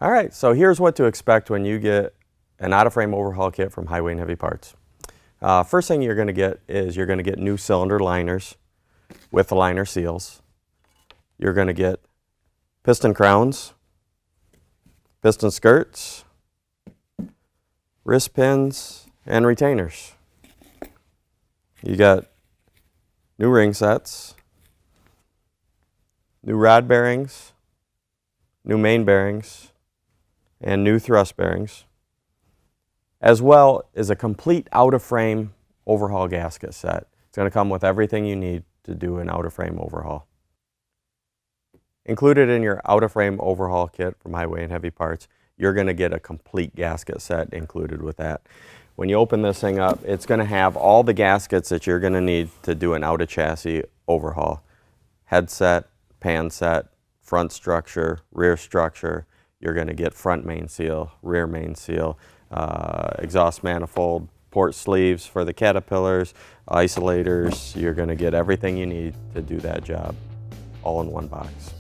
All right, so here's what to expect when you get an out-of-frame overhaul kit from Highway and Heavy Parts. First thing you're going to get is you're going to get new cylinder liners with the liner seals. You're going to get piston crowns, piston skirts, wrist pins, and retainers. You got new ring sets, new rod bearings, new main bearings, and new thrust bearings, as well as a complete out-of-frame overhaul gasket set. It's going to come with everything you need to do an out-of-frame overhaul. Included in your out-of-frame overhaul kit from Highway and Heavy Parts, you're going to get a complete gasket set included with that. When you open this thing up, it's going to have all the gaskets that you're going to need to do an out-of-chassis overhaul. Headset, pan set, front structure, rear structure. You're going to get front main seal, rear main seal, exhaust manifold, port sleeves for the caterpillars, isolators. You're going to get everything you need to do that job all in one box.